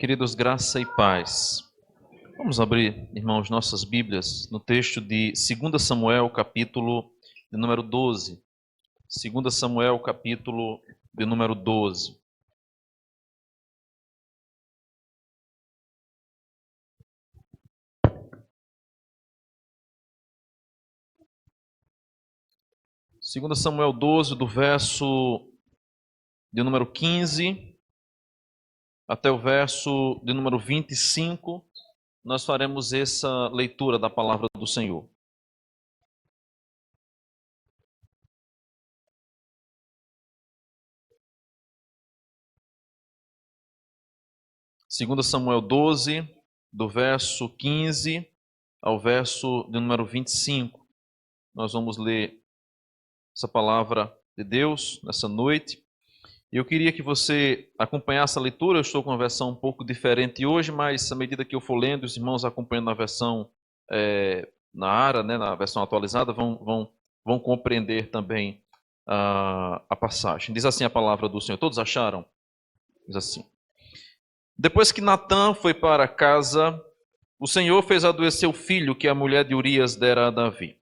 Queridos, graça e paz. Vamos abrir, irmãos, nossas Bíblias no texto de 2 Samuel, capítulo de número 12. 2 Samuel, capítulo de número 12. Segundo Samuel 12, do verso de número 15 até o verso de número 25, nós faremos essa leitura da palavra do Senhor. Segundo Samuel 12, do verso 15 ao verso de número 25. Nós vamos ler essa palavra de Deus nessa noite. Eu queria que você acompanhasse a leitura. Eu estou com uma versão um pouco diferente hoje, mas à medida que eu for lendo, os irmãos acompanhando na versão na ARA, né, na versão atualizada, vão compreender também a passagem. Diz assim a palavra do Senhor. Todos acharam? Diz assim: Depois que Natã foi para casa, o Senhor fez adoecer o filho que a mulher de Urias dera a Davi.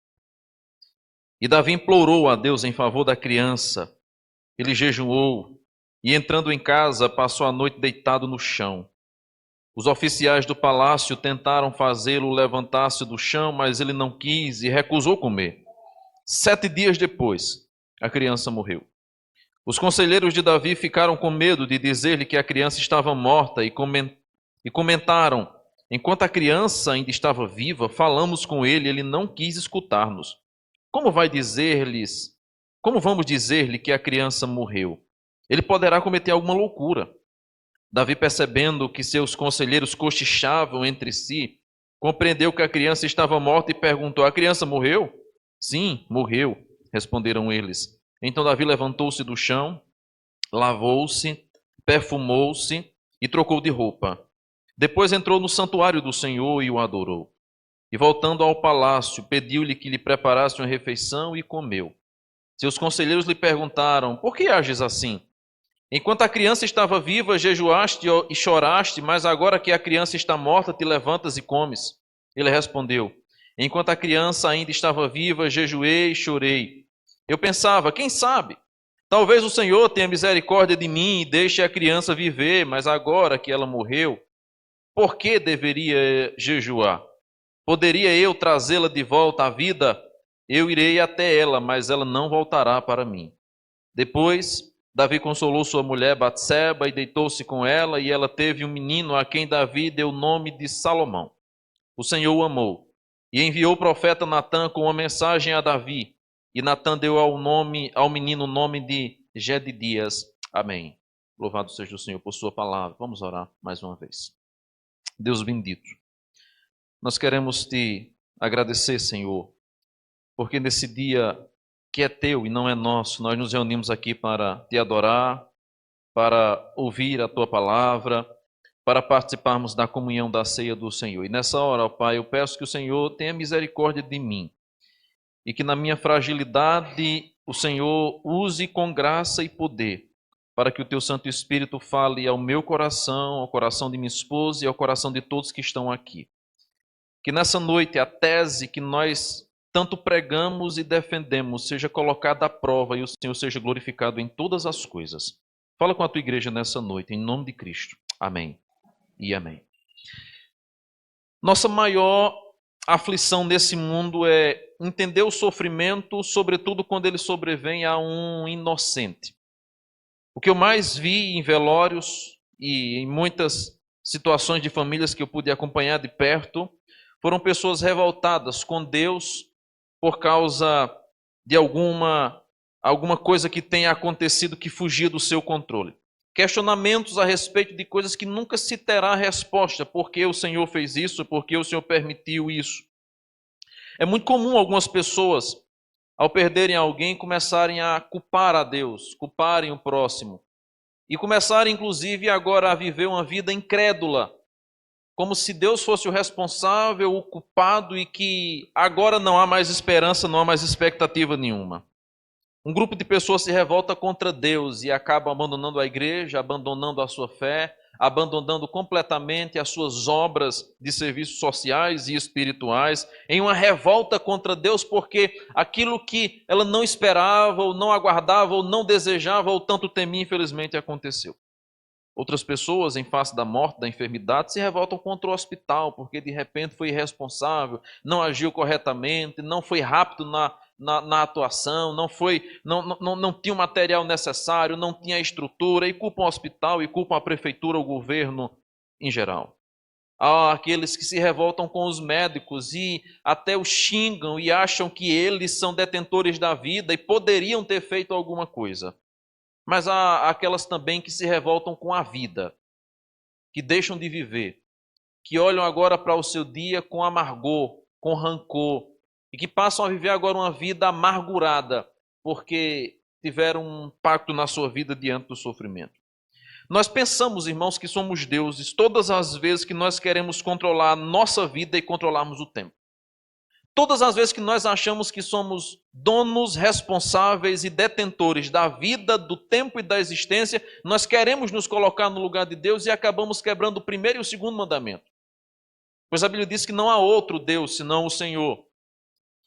E Davi implorou a Deus em favor da criança. Ele jejuou e, entrando em casa, passou a noite deitado no chão. Os oficiais do palácio tentaram fazê-lo levantar-se do chão, mas ele não quis e recusou comer. 7 dias depois, a criança morreu. Os conselheiros de Davi ficaram com medo de dizer-lhe que a criança estava morta e comentaram: enquanto a criança ainda estava viva, falamos com ele, ele não quis escutar-nos. Como vamos dizer-lhe que a criança morreu? Ele poderá cometer alguma loucura. Davi, percebendo que seus conselheiros cochichavam entre si, compreendeu que a criança estava morta e perguntou: a criança morreu? Sim, morreu, responderam eles. Então Davi levantou-se do chão, lavou-se, perfumou-se e trocou de roupa. Depois entrou no santuário do Senhor e o adorou. E voltando ao palácio, pediu-lhe que lhe preparasse uma refeição e comeu. Seus conselheiros lhe perguntaram: por que ages assim? Enquanto a criança estava viva, jejuaste e choraste, mas agora que a criança está morta, te levantas e comes. Ele respondeu: enquanto a criança ainda estava viva, jejuei e chorei. Eu pensava: quem sabe? Talvez o Senhor tenha misericórdia de mim e deixe a criança viver, mas agora que ela morreu, por que deveria jejuar? Poderia eu trazê-la de volta à vida? Eu irei até ela, mas ela não voltará para mim. Depois, Davi consolou sua mulher Batseba e deitou-se com ela, e ela teve um menino a quem Davi deu o nome de Salomão. O Senhor o amou e enviou o profeta Natã com uma mensagem a Davi, e Natã deu ao menino o nome de Jedidias. Amém. Louvado seja o Senhor por sua palavra. Vamos orar mais uma vez. Deus bendito, nós queremos te agradecer, Senhor, porque nesse dia que é teu e não é nosso, nós nos reunimos aqui para te adorar, para ouvir a tua palavra, para participarmos da comunhão da ceia do Senhor. E nessa hora, ó Pai, eu peço que o Senhor tenha misericórdia de mim e que na minha fragilidade o Senhor use com graça e poder para que o teu Santo Espírito fale ao meu coração, ao coração de minha esposa e ao coração de todos que estão aqui. Que nessa noite a tese que nós tanto pregamos e defendemos seja colocada à prova e o Senhor seja glorificado em todas as coisas. Fala com a tua igreja nessa noite, em nome de Cristo. Amém e amém. Nossa maior aflição nesse mundo é entender o sofrimento, sobretudo quando ele sobrevém a um inocente. O que eu mais vi em velórios e em muitas situações de famílias que eu pude acompanhar de perto foram pessoas revoltadas com Deus por causa de alguma coisa que tenha acontecido que fugia do seu controle. Questionamentos a respeito de coisas que nunca se terá resposta. Por que o Senhor fez isso? Por que o Senhor permitiu isso? É muito comum algumas pessoas, ao perderem alguém, começarem a culpar a Deus, culparem o próximo. E começarem, inclusive, agora a viver uma vida incrédula, como se Deus fosse o responsável, o culpado e que agora não há mais esperança, não há mais expectativa nenhuma. Um grupo de pessoas se revolta contra Deus e acaba abandonando a igreja, abandonando a sua fé, abandonando completamente as suas obras de serviços sociais e espirituais, em uma revolta contra Deus, porque aquilo que ela não esperava, ou não aguardava, ou não desejava, ou tanto temia, infelizmente aconteceu. Outras pessoas, em face da morte, da enfermidade, se revoltam contra o hospital, porque de repente foi irresponsável, não agiu corretamente, não foi rápido na atuação, não tinha o material necessário, não tinha a estrutura, e culpam o hospital, e culpam a prefeitura, o governo em geral. Há aqueles que se revoltam com os médicos e até os xingam e acham que eles são detentores da vida e poderiam ter feito alguma coisa. Mas há aquelas também que se revoltam com a vida, que deixam de viver, que olham agora para o seu dia com amargor, com rancor, e que passam a viver agora uma vida amargurada, porque tiveram um pacto na sua vida diante do sofrimento. Nós pensamos, irmãos, que somos deuses todas as vezes que nós queremos controlar a nossa vida e controlarmos o tempo. Todas as vezes que nós achamos que somos donos, responsáveis e detentores da vida, do tempo e da existência, nós queremos nos colocar no lugar de Deus e acabamos quebrando o primeiro e o segundo mandamento. Pois a Bíblia diz que não há outro Deus senão o Senhor.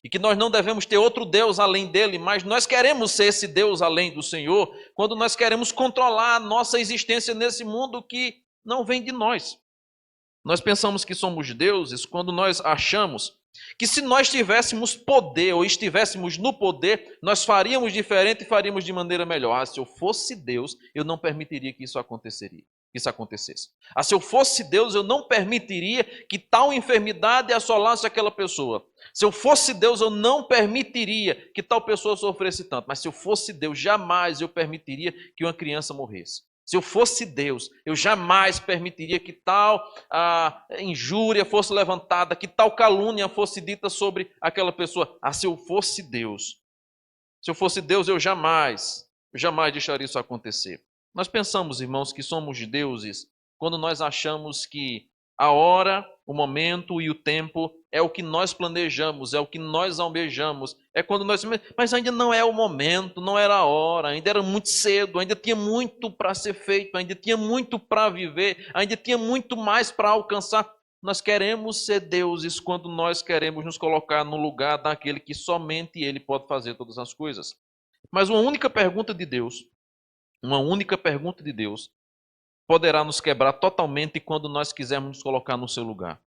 E que nós não devemos ter outro Deus além dele, mas nós queremos ser esse Deus além do Senhor, quando nós queremos controlar a nossa existência nesse mundo que não vem de nós. Nós pensamos que somos deuses quando nós achamos que se nós tivéssemos poder ou estivéssemos no poder, nós faríamos diferente e faríamos de maneira melhor. Se eu fosse Deus, eu não permitiria que isso acontecesse. Se eu fosse Deus, eu não permitiria que tal enfermidade assolasse aquela pessoa. Se eu fosse Deus, eu não permitiria que tal pessoa sofresse tanto. Mas se eu fosse Deus, jamais eu permitiria que uma criança morresse. Se eu fosse Deus, eu jamais permitiria que tal injúria fosse levantada, que tal calúnia fosse dita sobre aquela pessoa. Se eu fosse Deus, eu jamais deixaria isso acontecer. Nós pensamos, irmãos, que somos deuses quando nós achamos que a hora, o momento e o tempo é o que nós planejamos, é o que nós almejamos. É quando mas ainda não é o momento, não era a hora, ainda era muito cedo, ainda tinha muito para ser feito, ainda tinha muito para viver, ainda tinha muito mais para alcançar. Nós queremos ser deuses quando nós queremos nos colocar no lugar daquele que somente Ele pode fazer todas as coisas. Mas uma única pergunta de Deus poderá nos quebrar totalmente quando nós quisermos nos colocar no seu lugar.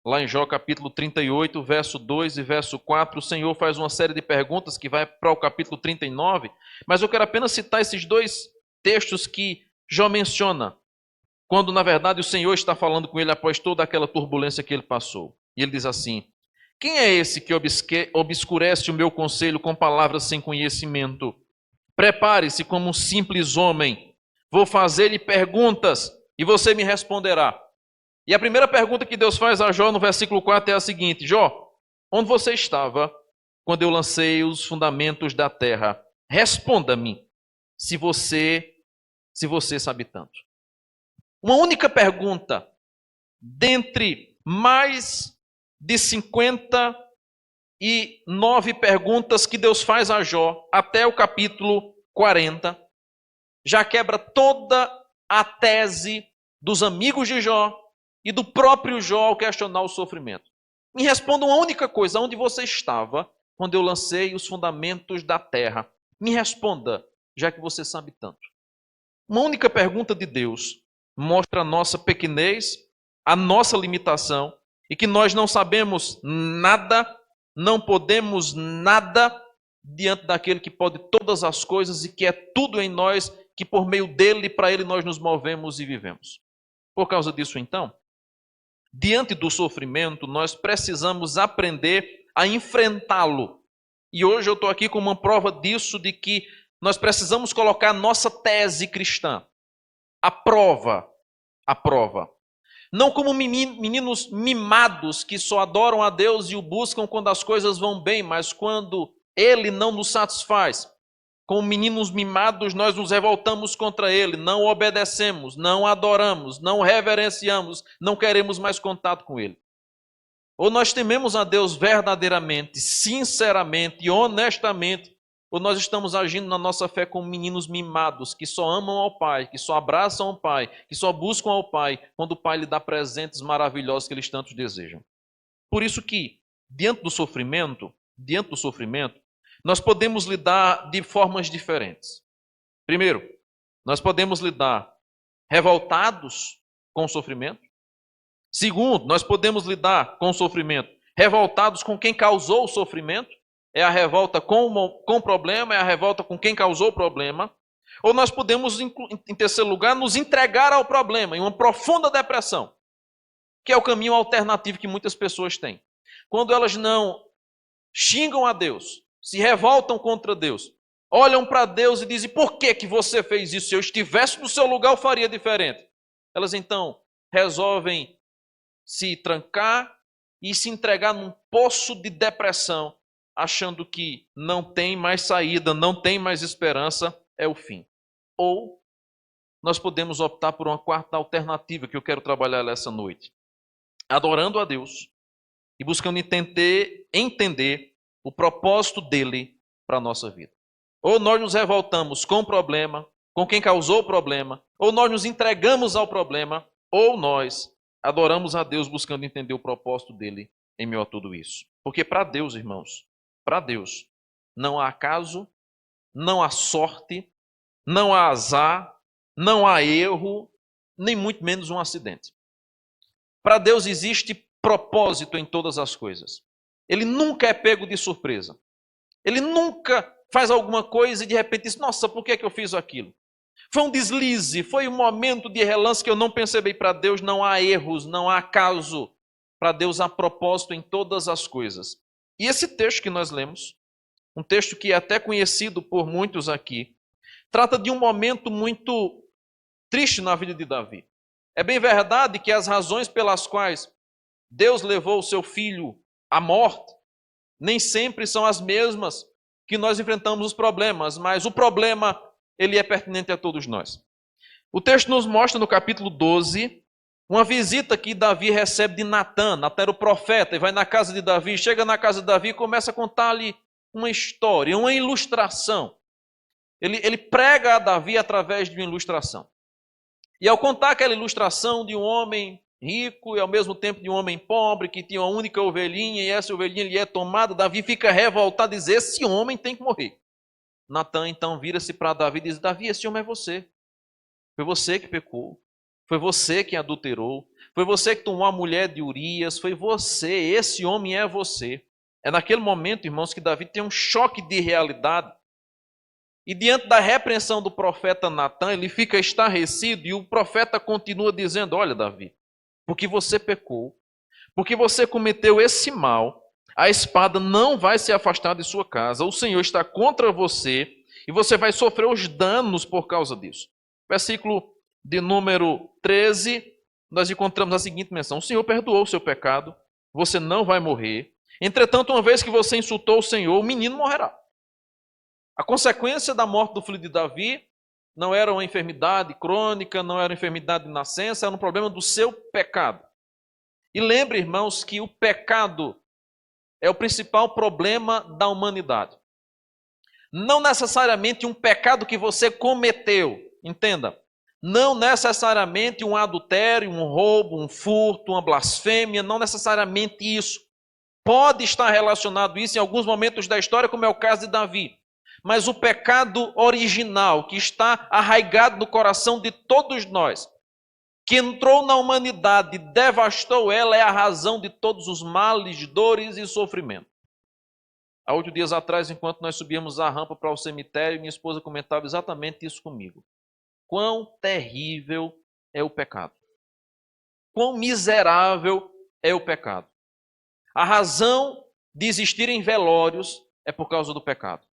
Lá em Jó capítulo 38, verso 2 e verso 4, o Senhor faz uma série de perguntas que vai para o capítulo 39, mas eu quero apenas citar esses dois textos que Jó menciona, quando na verdade o Senhor está falando com ele após toda aquela turbulência que ele passou. E ele diz assim: quem é esse que obscurece o meu conselho com palavras sem conhecimento? Prepare-se como um simples homem. Vou fazer-lhe perguntas e você me responderá. E a primeira pergunta que Deus faz a Jó no versículo 4 é a seguinte: Jó, onde você estava quando eu lancei os fundamentos da terra? Responda-me, se você sabe tanto. Uma única pergunta, dentre mais de 59 perguntas que Deus faz a Jó até o capítulo 40, já quebra toda a tese dos amigos de Jó e do próprio Jó ao questionar o sofrimento. Me responda uma única coisa: onde você estava quando eu lancei os fundamentos da terra? Me responda, já que você sabe tanto. Uma única pergunta de Deus mostra a nossa pequenez, a nossa limitação, e que nós não sabemos nada, não podemos nada diante daquele que pode todas as coisas e que é tudo em nós, que por meio dele e para ele nós nos movemos e vivemos. Por causa disso, então, diante do sofrimento, nós precisamos aprender a enfrentá-lo. E hoje eu estou aqui com uma prova disso, de que nós precisamos colocar nossa tese cristã à prova. Não como meninos mimados que só adoram a Deus e o buscam quando as coisas vão bem, mas quando Ele não nos satisfaz. Como meninos mimados, nós nos revoltamos contra Ele, não obedecemos, não adoramos, não reverenciamos, não queremos mais contato com Ele. Ou nós tememos a Deus verdadeiramente, sinceramente e honestamente, Ou nós estamos agindo na nossa fé como meninos mimados, que só amam ao Pai, que só abraçam ao Pai, que só buscam ao Pai, quando o Pai lhe dá presentes maravilhosos que eles tanto desejam? Por isso que, diante do sofrimento, nós podemos lidar de formas diferentes. Primeiro, nós podemos lidar revoltados com o sofrimento. Segundo, nós podemos lidar com o sofrimento revoltados com quem causou o sofrimento. É a revolta com o problema, é a revolta com quem causou o problema. Ou nós podemos, em terceiro lugar, nos entregar ao problema, em uma profunda depressão, que é o caminho alternativo que muitas pessoas têm. Quando elas não xingam a Deus, se revoltam contra Deus, olham para Deus e dizem: por que você fez isso? Se eu estivesse no seu lugar, eu faria diferente. Elas então resolvem se trancar e se entregar num poço de depressão, achando que não tem mais saída, não tem mais esperança, é o fim. Ou nós podemos optar por uma quarta alternativa que eu quero trabalhar nessa noite. Adorando a Deus e buscando entender o propósito dele para a nossa vida. Ou nós nos revoltamos com o problema, com quem causou o problema, ou nós nos entregamos ao problema, ou nós adoramos a Deus buscando entender o propósito dele em meio a tudo isso. Porque para Deus, irmãos, para Deus, não há acaso, não há sorte, não há azar, não há erro, nem muito menos um acidente. Para Deus existe propósito em todas as coisas. Ele nunca é pego de surpresa. Ele nunca faz alguma coisa e de repente diz: nossa, por que eu fiz aquilo? Foi um deslize, foi um momento de relance que eu não percebi. Para Deus não há erros, não há acaso. Para Deus há propósito em todas as coisas. E esse texto que nós lemos, um texto que é até conhecido por muitos aqui, trata de um momento muito triste na vida de Davi. É bem verdade que as razões pelas quais Deus levou o seu filho à morte nem sempre são as mesmas que nós enfrentamos os problemas, mas o problema, ele é pertinente a todos nós. O texto nos mostra no capítulo 12, uma visita que Davi recebe de Natã. Natã era o profeta e vai na casa de Davi, chega na casa de Davi e começa a contar-lhe uma história, uma ilustração. Ele prega a Davi através de uma ilustração. E ao contar aquela ilustração de um homem rico e ao mesmo tempo de um homem pobre que tinha uma única ovelhinha e essa ovelhinha lhe é tomada, Davi fica revoltado e diz: esse homem tem que morrer. Natã então vira-se para Davi e diz: Davi, esse homem é você. Foi você que pecou. Foi você que adulterou. Foi você que tomou a mulher de Urias. Foi você. Esse homem é você. É naquele momento, irmãos, que Davi tem um choque de realidade. E diante da repreensão do profeta Natã, ele fica estarrecido e o profeta continua dizendo: olha, Davi, porque você pecou, porque você cometeu esse mal, a espada não vai se afastar de sua casa. O Senhor está contra você e você vai sofrer os danos por causa disso. Versículo de número 13, nós encontramos a seguinte menção: o Senhor perdoou o seu pecado, você não vai morrer. Entretanto, uma vez que você insultou o Senhor, o menino morrerá. A consequência da morte do filho de Davi não era uma enfermidade crônica, não era uma enfermidade de nascença, era um problema do seu pecado. E lembre, irmãos, que o pecado é o principal problema da humanidade. Não necessariamente um pecado que você cometeu, entenda. Não necessariamente um adultério, um roubo, um furto, uma blasfêmia, não necessariamente isso. Pode estar relacionado isso em alguns momentos da história, como é o caso de Davi. Mas o pecado original, que está arraigado no coração de todos nós, que entrou na humanidade e devastou ela, é a razão de todos os males, dores e sofrimento. Há 8 dias atrás, enquanto nós subíamos a rampa para o cemitério, minha esposa comentava exatamente isso comigo. Quão terrível é o pecado. Quão miserável é o pecado. A razão de existir em velórios é por causa do pecado.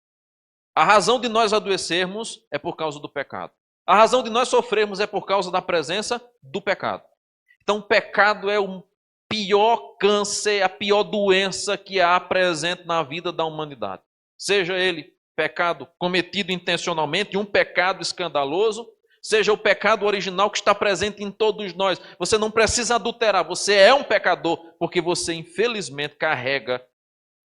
A razão de nós adoecermos é por causa do pecado. A razão de nós sofrermos é por causa da presença do pecado. Então, o pecado é o pior câncer, a pior doença que há presente na vida da humanidade. Seja ele pecado cometido intencionalmente, um pecado escandaloso, seja o pecado original que está presente em todos nós. Você não precisa adulterar, você é um pecador, porque você infelizmente carrega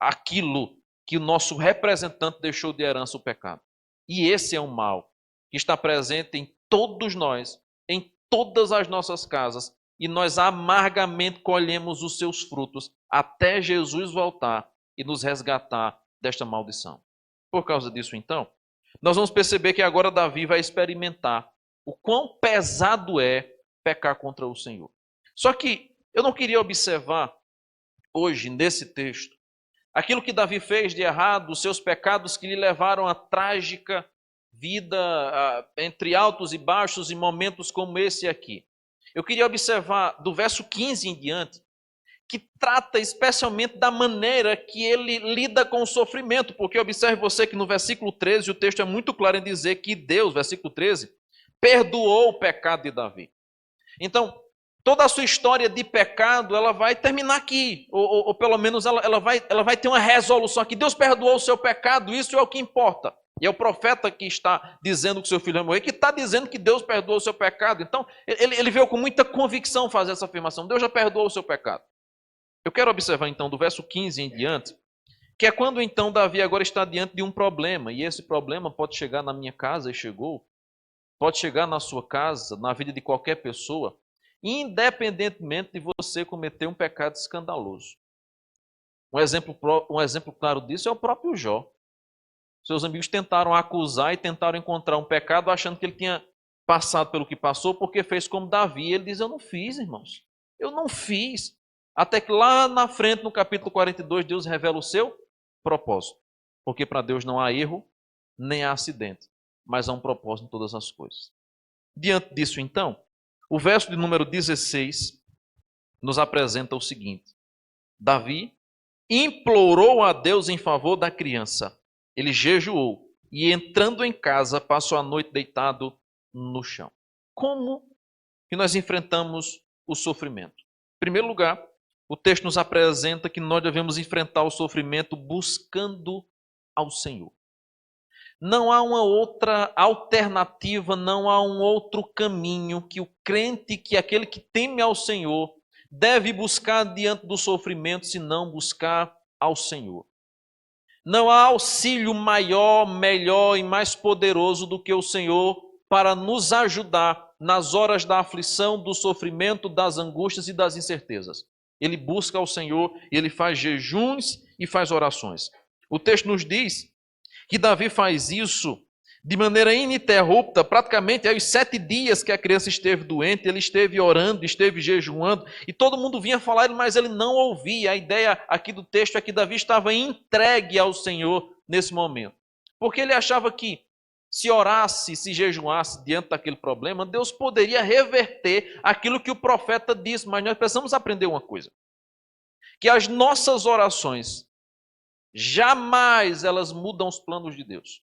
aquilo que o nosso representante deixou de herança o pecado. E esse é um mal que está presente em todos nós, em todas as nossas casas, e nós amargamente colhemos os seus frutos até Jesus voltar e nos resgatar desta maldição. Por causa disso, então, nós vamos perceber que agora Davi vai experimentar o quão pesado é pecar contra o Senhor. Só que eu não queria observar hoje, nesse texto, aquilo que Davi fez de errado, os seus pecados que lhe levaram à trágica vida entre altos e baixos, em momentos como esse aqui. Eu queria observar do verso 15 em diante, que trata especialmente da maneira que ele lida com o sofrimento, porque observe você que no versículo 13, o texto é muito claro em dizer que Deus, versículo 13, perdoou o pecado de Davi. Então, toda a sua história de pecado, ela vai terminar aqui, ou pelo menos ela vai ter uma resolução aqui. Deus perdoou o seu pecado, isso é o que importa. E é o profeta que está dizendo que seu filho vai morrer, que está dizendo que Deus perdoou o seu pecado. Então, ele veio com muita convicção fazer essa afirmação. Deus já perdoou o seu pecado. Eu quero observar então do verso 15 em diante, que é quando então Davi agora está diante de um problema. E esse problema pode chegar na minha casa, e chegou. Pode chegar na sua casa, na vida de qualquer pessoa, independentemente de você cometer um pecado escandaloso. Um exemplo claro disso é o próprio Jó. Seus amigos tentaram acusar e tentaram encontrar um pecado, achando que ele tinha passado pelo que passou, porque fez como Davi. Ele diz, eu não fiz, irmãos. Eu não fiz. Até que lá na frente, no capítulo 42, Deus revela o seu propósito. Porque para Deus não há erro, nem há acidente, mas há um propósito em todas as coisas. Diante disso, então, o verso de número 16 nos apresenta o seguinte. Davi implorou a Deus em favor da criança. Ele jejuou e, entrando em casa, passou a noite deitado no chão. Como que nós enfrentamos o sofrimento? Em primeiro lugar, o texto nos apresenta que nós devemos enfrentar o sofrimento buscando ao Senhor. Não há uma outra alternativa, não há um outro caminho que o crente, que aquele que teme ao Senhor, deve buscar diante do sofrimento, senão buscar ao Senhor. Não há auxílio maior, melhor e mais poderoso do que o Senhor para nos ajudar nas horas da aflição, do sofrimento, das angústias e das incertezas. Ele busca ao Senhor, ele faz jejuns e faz orações. O texto nos diz que Davi faz isso de maneira ininterrupta, praticamente os 7 dias que a criança esteve doente, ele esteve orando, esteve jejuando, e todo mundo vinha falar, mas ele não ouvia. A ideia aqui do texto é que Davi estava entregue ao Senhor nesse momento, porque ele achava que se orasse, se jejuasse diante daquele problema, Deus poderia reverter aquilo que o profeta disse. Mas nós precisamos aprender uma coisa, que as nossas orações, jamais elas mudam os planos de Deus.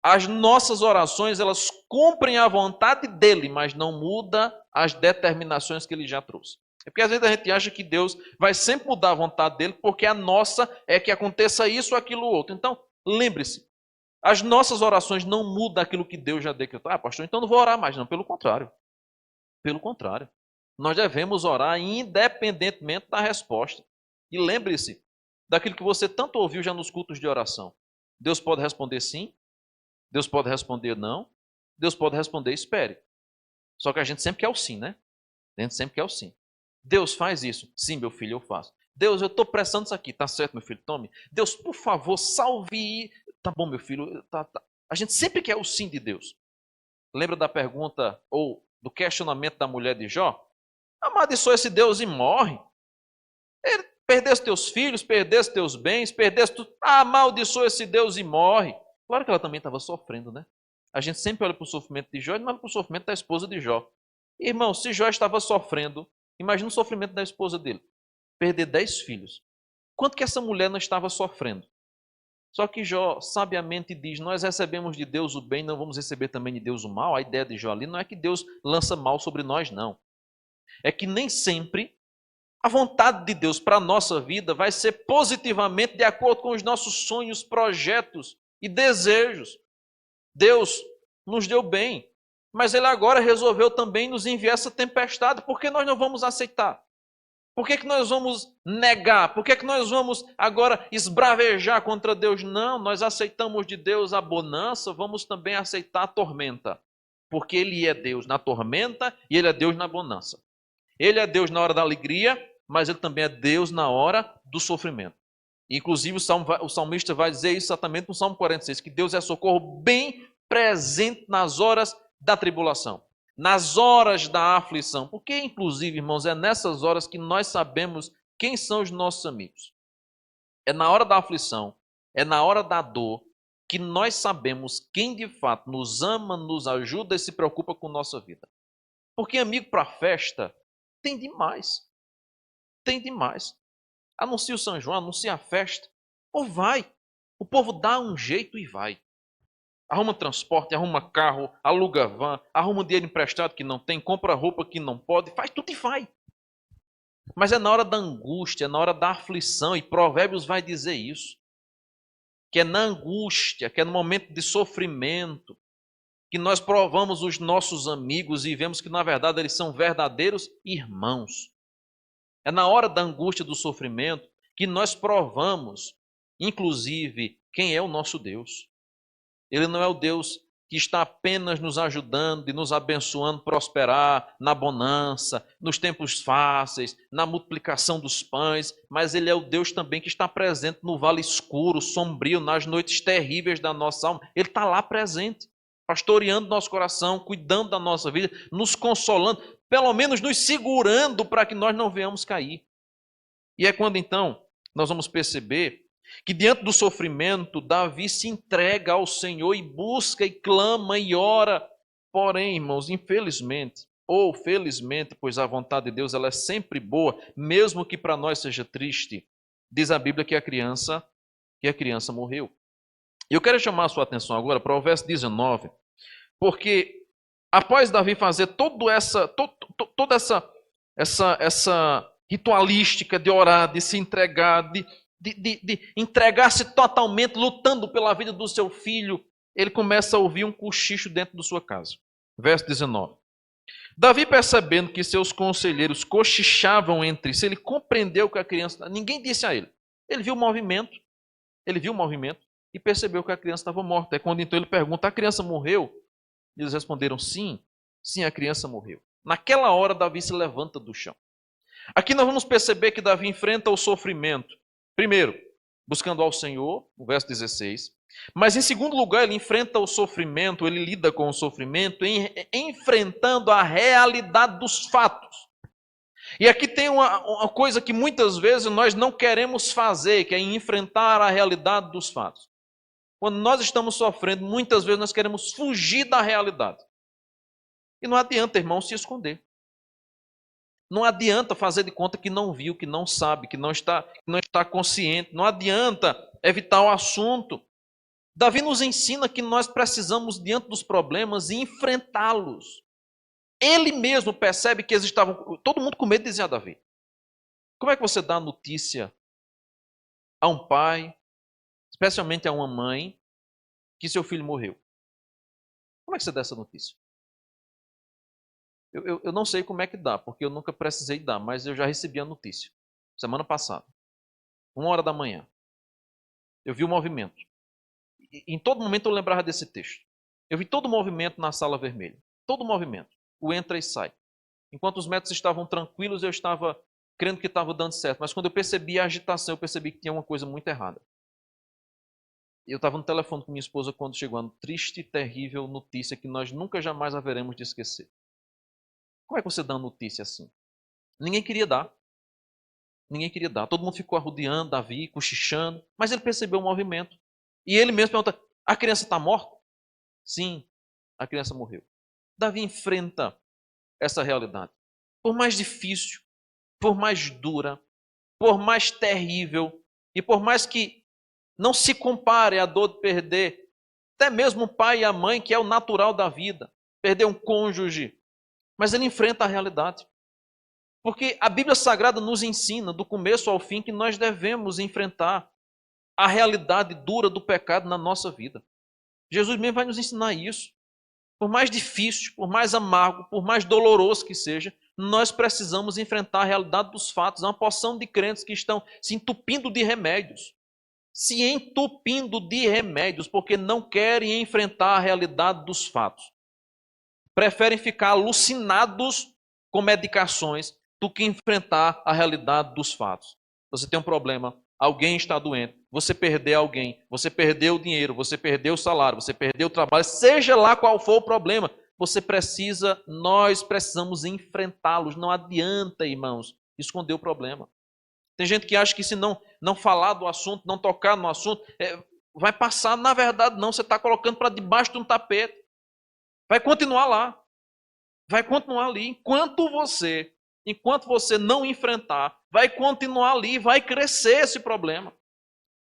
As nossas orações, elas cumprem a vontade dele, mas não muda as determinações que ele já trouxe. É porque às vezes a gente acha que Deus vai sempre mudar a vontade dele, porque a nossa é que aconteça isso ou aquilo outro. Então, lembre-se, as nossas orações não mudam aquilo que Deus já decretou. Ah, pastor, então não vou orar mais. Não, pelo contrário. Pelo contrário. Nós devemos orar independentemente da resposta. E lembre-se daquilo que você tanto ouviu já nos cultos de oração. Deus pode responder sim, Deus pode responder não, Deus pode responder espere. Só que a gente sempre quer o sim, né? A gente sempre quer o sim. Deus faz isso. Sim, meu filho, eu faço. Deus, eu estou prestando isso aqui. Tá certo, meu filho, tome. Deus, por favor, salve. Tá bom, meu filho. Tá. A gente sempre quer o sim de Deus. Lembra da pergunta ou do questionamento da mulher de Jó? Amaldiçoa esse Deus e morre. Perdesse teus filhos, perdesse teus bens, perdesse tudo. Amaldiçoa esse Deus e morre. Claro que ela também estava sofrendo, né? A gente sempre olha para o sofrimento de Jó e não olha para o sofrimento da esposa de Jó. Irmão, se Jó estava sofrendo, imagina o sofrimento da esposa dele. Perder 10 filhos. Quanto que essa mulher não estava sofrendo? Só que Jó sabiamente diz, nós recebemos de Deus o bem, não vamos receber também de Deus o mal. A ideia de Jó ali não é que Deus lança mal sobre nós, não. É que nem sempre a vontade de Deus para a nossa vida vai ser positivamente de acordo com os nossos sonhos, projetos e desejos. Deus nos deu bem, mas Ele agora resolveu também nos enviar essa tempestade, porque nós não vamos aceitar. Por que nós vamos negar? Por que nós vamos agora esbravejar contra Deus? Não, nós aceitamos de Deus a bonança, vamos também aceitar a tormenta. Porque Ele é Deus na tormenta e Ele é Deus na bonança. Ele é Deus na hora da alegria, mas Ele também é Deus na hora do sofrimento. Inclusive o salmista vai dizer isso exatamente no Salmo 46, que Deus é socorro bem presente nas horas da tribulação, nas horas da aflição. Porque, inclusive, irmãos, é nessas horas que nós sabemos quem são os nossos amigos. É na hora da aflição, é na hora da dor, que nós sabemos quem de fato nos ama, nos ajuda e se preocupa com nossa vida. Porque amigo para festa tem demais. Tem demais. Anuncia o São João, anuncia a festa. Ou vai. O povo dá um jeito e vai. Arruma transporte, arruma carro, aluga van, arruma dinheiro emprestado que não tem, compra roupa que não pode, faz tudo e vai. Mas é na hora da angústia, é na hora da aflição, e Provérbios vai dizer isso. Que é na angústia, que é no momento de sofrimento, que nós provamos os nossos amigos e vemos que na verdade eles são verdadeiros irmãos. É na hora da angústia, do sofrimento, que nós provamos, inclusive, quem é o nosso Deus. Ele não é o Deus que está apenas nos ajudando e nos abençoando prosperar na bonança, nos tempos fáceis, na multiplicação dos pães, mas Ele é o Deus também que está presente no vale escuro, sombrio, nas noites terríveis da nossa alma. Ele está lá presente, pastoreando nosso coração, cuidando da nossa vida, nos consolando, pelo menos nos segurando para que nós não venhamos cair. E é quando então nós vamos perceber que diante do sofrimento, Davi se entrega ao Senhor e busca e clama e ora. Porém, irmãos, infelizmente, ou felizmente, pois a vontade de Deus ela é sempre boa, mesmo que para nós seja triste, diz a Bíblia que a criança morreu. E eu quero chamar a sua atenção agora para o verso 19, porque após Davi fazer toda essa ritualística de orar, de se entregar, de entregar-se totalmente, lutando pela vida do seu filho, ele começa a ouvir um cochicho dentro da sua casa. Verso 19. Davi, percebendo que seus conselheiros cochichavam entre si, ele compreendeu que a criança... Ninguém disse a ele. Ele viu o movimento e percebeu que a criança estava morta. É quando então ele pergunta, a criança morreu? Eles responderam, sim, a criança morreu. Naquela hora, Davi se levanta do chão. Aqui nós vamos perceber que Davi enfrenta o sofrimento. Primeiro, buscando ao Senhor, no verso 16. Mas em segundo lugar, ele enfrenta o sofrimento, ele lida com o sofrimento, enfrentando a realidade dos fatos. E aqui tem uma coisa que muitas vezes nós não queremos fazer, que é enfrentar a realidade dos fatos. Quando nós estamos sofrendo, muitas vezes nós queremos fugir da realidade. E não adianta, irmão, se esconder. Não adianta fazer de conta que não viu, que não sabe, que não está consciente. Não adianta evitar o assunto. Davi nos ensina que nós precisamos, diante dos problemas, enfrentá-los. Ele mesmo percebe que eles estavam... Todo mundo com medo, dizia Davi. Como é que você dá notícia a um pai, especialmente a uma mãe, que seu filho morreu? Como é que você dá essa notícia? Eu não sei como é que dá, porque eu nunca precisei dar, mas eu já recebi a notícia. Semana passada, 1h da manhã. Eu vi o movimento. E em todo momento eu lembrava desse texto. Eu vi todo o movimento na sala vermelha. Todo o movimento. O entra e sai. Enquanto os médicos estavam tranquilos, eu estava crendo que estava dando certo. Mas quando eu percebi a agitação, eu percebi que tinha uma coisa muito errada. Eu estava no telefone com minha esposa quando chegou a triste e terrível notícia que nós nunca jamais haveremos de esquecer. Como é que você dá uma notícia assim? Ninguém queria dar. Ninguém queria dar. Todo mundo ficou arrodeando Davi, cochichando. Mas ele percebeu o movimento. E ele mesmo pergunta, a criança está morta? Sim, a criança morreu. Davi enfrenta essa realidade. Por mais difícil, por mais dura, por mais terrível, e por mais que não se compare a dor de perder até mesmo o pai e a mãe, que é o natural da vida, perder um cônjuge, mas ele enfrenta a realidade. Porque a Bíblia Sagrada nos ensina, do começo ao fim, que nós devemos enfrentar a realidade dura do pecado na nossa vida. Jesus mesmo vai nos ensinar isso. Por mais difícil, por mais amargo, por mais doloroso que seja, Nós precisamos enfrentar a realidade dos fatos. Há uma porção de crentes que estão se entupindo de remédios. Se entupindo de remédios porque não querem enfrentar a realidade dos fatos. Preferem ficar alucinados com medicações do que enfrentar a realidade dos fatos. Você tem um problema, alguém está doente, você perdeu alguém, você perdeu o dinheiro, você perdeu o salário, você perdeu o trabalho, seja lá qual for o problema, nós precisamos enfrentá-los. Não adianta, irmãos, esconder o problema. Tem gente que acha que se não falar do assunto, não tocar no assunto, vai passar. Na verdade, não, você está colocando para debaixo de um tapete. Vai continuar lá. Vai continuar ali. Enquanto você não enfrentar, vai continuar ali, vai crescer esse problema.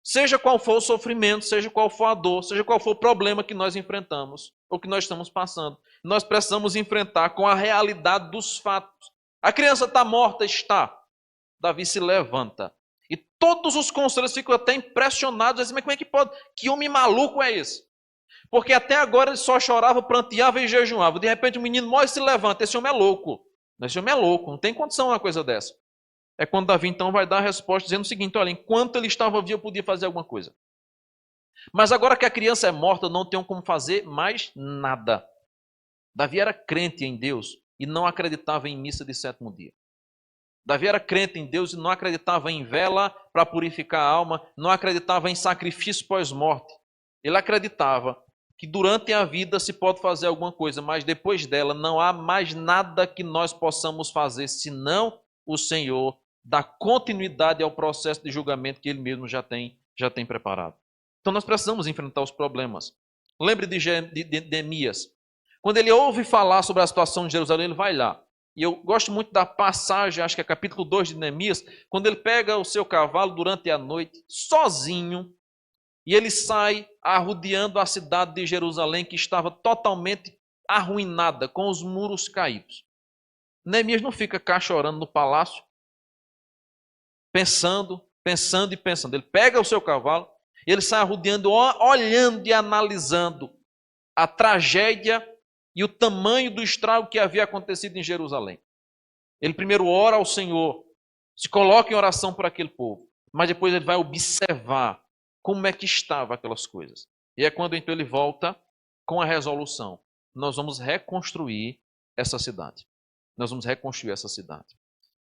Seja qual for o sofrimento, seja qual for a dor, seja qual for o problema que nós enfrentamos, ou que nós estamos passando, nós precisamos enfrentar com a realidade dos fatos. A criança está morta? Está. Davi se levanta. E todos os conselheiros ficam até impressionados, dizem, mas como é que pode? Que homem maluco é esse? Porque até agora ele só chorava, pranteava e jejuava. De repente o menino morre e se levanta. Esse homem é louco. Esse homem é louco, não tem condição uma coisa dessa. É quando Davi então vai dar a resposta dizendo o seguinte, olha, enquanto ele estava vivo eu podia fazer alguma coisa. Mas agora que a criança é morta, eu não tenho como fazer mais nada. Davi era crente em Deus e não acreditava em missa de sétimo dia. Davi era crente em Deus e não acreditava em vela para purificar a alma, não acreditava em sacrifício pós-morte. Ele acreditava que durante a vida se pode fazer alguma coisa, mas depois dela não há mais nada que nós possamos fazer, senão o Senhor dar continuidade ao processo de julgamento que Ele mesmo já tem preparado. Então nós precisamos enfrentar os problemas. Lembre de Neemias. Quando ele ouve falar sobre a situação de Jerusalém, ele vai lá. E eu gosto muito da passagem, acho que é capítulo 2 de Neemias, quando ele pega o seu cavalo durante a noite, sozinho, e ele sai arrodeando a cidade de Jerusalém, que estava totalmente arruinada, com os muros caídos. Neemias não fica cá chorando no palácio, pensando. Ele pega o seu cavalo, e ele sai arrodeando, olhando e analisando a tragédia e o tamanho do estrago que havia acontecido em Jerusalém. Ele primeiro ora ao Senhor, se coloca em oração por aquele povo, mas depois ele vai observar como é que estavam aquelas coisas. E é quando então ele volta com a resolução. Nós vamos reconstruir essa cidade.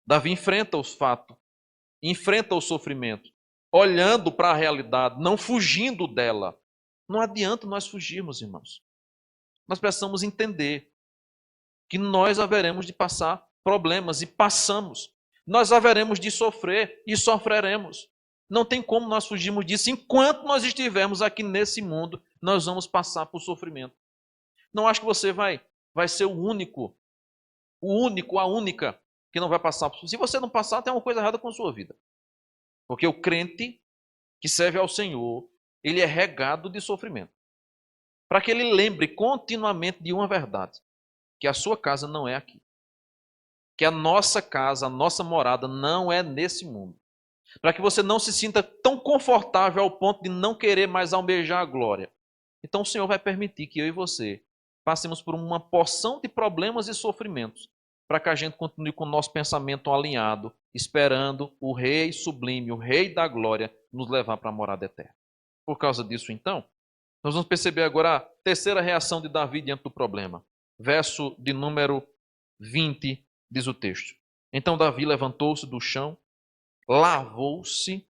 Davi enfrenta os fatos, enfrenta o sofrimento, olhando para a realidade, não fugindo dela. Não adianta nós fugirmos, irmãos. Nós precisamos entender que nós haveremos de passar problemas e passamos. Nós haveremos de sofrer e sofreremos. Não tem como nós fugirmos disso. Enquanto nós estivermos aqui nesse mundo, nós vamos passar por sofrimento. Não acho que você vai ser o único, a única que não vai passar por sofrimento. Se você não passar, tem uma coisa errada com a sua vida. Porque o crente que serve ao Senhor, ele é regado de sofrimento. Para que ele lembre continuamente de uma verdade, que a sua casa não é aqui. Que a nossa casa, a nossa morada não é nesse mundo. Para que você não se sinta tão confortável ao ponto de não querer mais almejar a glória. Então o Senhor vai permitir que eu e você passemos por uma porção de problemas e sofrimentos, para que a gente continue com o nosso pensamento alinhado, esperando o Rei sublime, o Rei da glória, nos levar para a morada eterna. Por causa disso, então, nós vamos perceber agora a terceira reação de Davi diante do problema. Verso de número 20, diz o texto. Então Davi levantou-se do chão, lavou-se,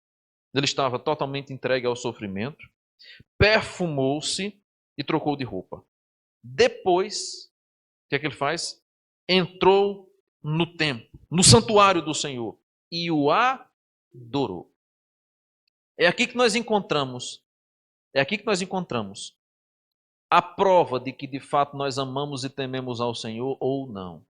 ele estava totalmente entregue ao sofrimento, perfumou-se e trocou de roupa. Depois, o que é que ele faz? Entrou no templo, no santuário do Senhor, e o adorou. É aqui que nós encontramos a prova de que de fato nós amamos e tememos ao Senhor ou não.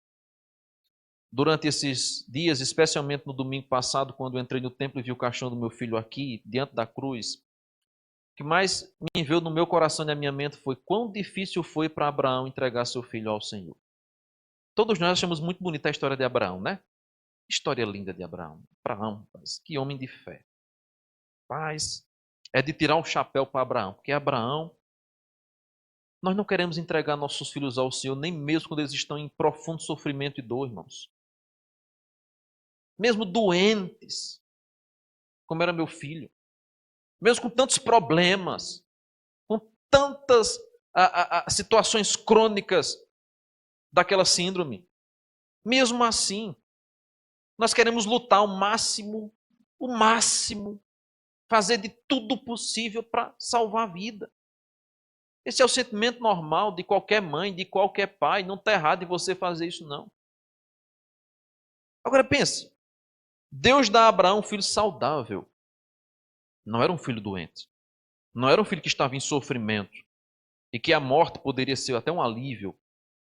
Durante esses dias, especialmente no domingo passado, quando eu entrei no templo e vi o caixão do meu filho aqui, diante da cruz, o que mais me veio no meu coração e na minha mente foi quão difícil foi para Abraão entregar seu filho ao Senhor. Todos nós achamos muito bonita a história de Abraão, né? História linda de Abraão. Abraão, que homem de fé. Paz, é de tirar o chapéu para Abraão, porque Abraão, nós não queremos entregar nossos filhos ao Senhor, nem mesmo quando eles estão em profundo sofrimento e dor, irmãos. mesmo doentes, como era meu filho, mesmo com tantos problemas, com tantas situações crônicas daquela síndrome. Mesmo assim, nós queremos lutar o máximo, fazer de tudo possível para salvar a vida. Esse é o sentimento normal de qualquer mãe, de qualquer pai. Não está errado de você fazer isso, não. Agora pense, Deus dá a Abraão um filho saudável. Não era um filho doente. Não era um filho que estava em sofrimento. E que a morte poderia ser até um alívio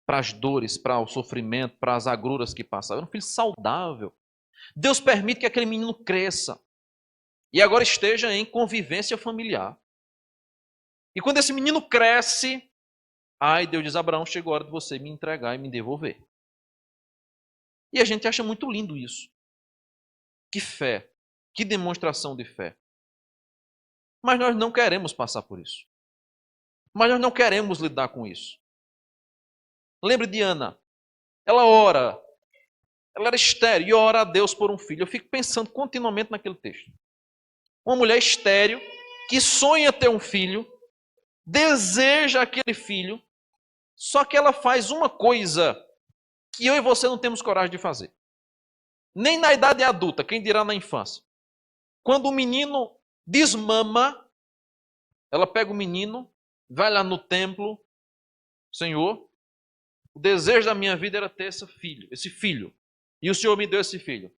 para as dores, para o sofrimento, para as agruras que passavam. Era um filho saudável. Deus permite que aquele menino cresça. E agora esteja em convivência familiar. E quando esse menino cresce, aí Deus diz: Abraão, chegou a hora de você me entregar e me devolver. E a gente acha muito lindo isso. Que fé, que demonstração de fé. Mas nós não queremos passar por isso. Mas nós não queremos lidar com isso. Lembre de Ana. Ela ora. Ela era estéril e ora a Deus por um filho. Eu fico pensando continuamente naquele texto. Uma mulher estéril que sonha ter um filho, deseja aquele filho, só que ela faz uma coisa que eu e você não temos coragem de fazer. Nem na idade adulta, quem dirá na infância. Quando o menino desmama, ela pega o menino, vai lá no templo, Senhor, o desejo da minha vida era ter esse filho. E o Senhor me deu esse filho.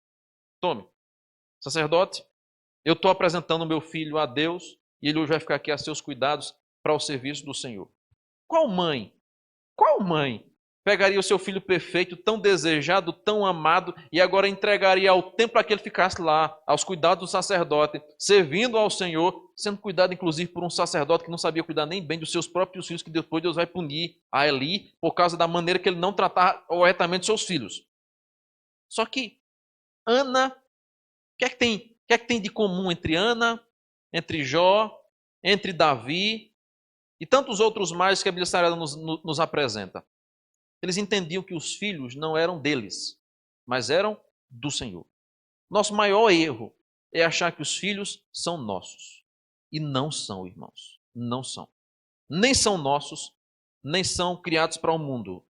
Tome, sacerdote, eu estou apresentando o meu filho a Deus e ele hoje vai ficar aqui a seus cuidados para o serviço do Senhor. Qual mãe pegaria o seu filho perfeito, tão desejado, tão amado, e agora entregaria ao templo para que ele ficasse lá, aos cuidados do sacerdote, servindo ao Senhor, sendo cuidado inclusive por um sacerdote que não sabia cuidar nem bem dos seus próprios filhos, que depois Deus vai punir a Eli por causa da maneira que ele não tratava corretamente seus filhos. Só que Ana, o que é que tem de comum entre Ana, entre Jó, entre Davi e tantos outros mais que a Bíblia Sagrada nos apresenta? Eles entendiam que os filhos não eram deles, mas eram do Senhor. Nosso maior erro é achar que os filhos são nossos. E não são, irmãos. Não são. Nem são nossos, nem são criados para o mundo.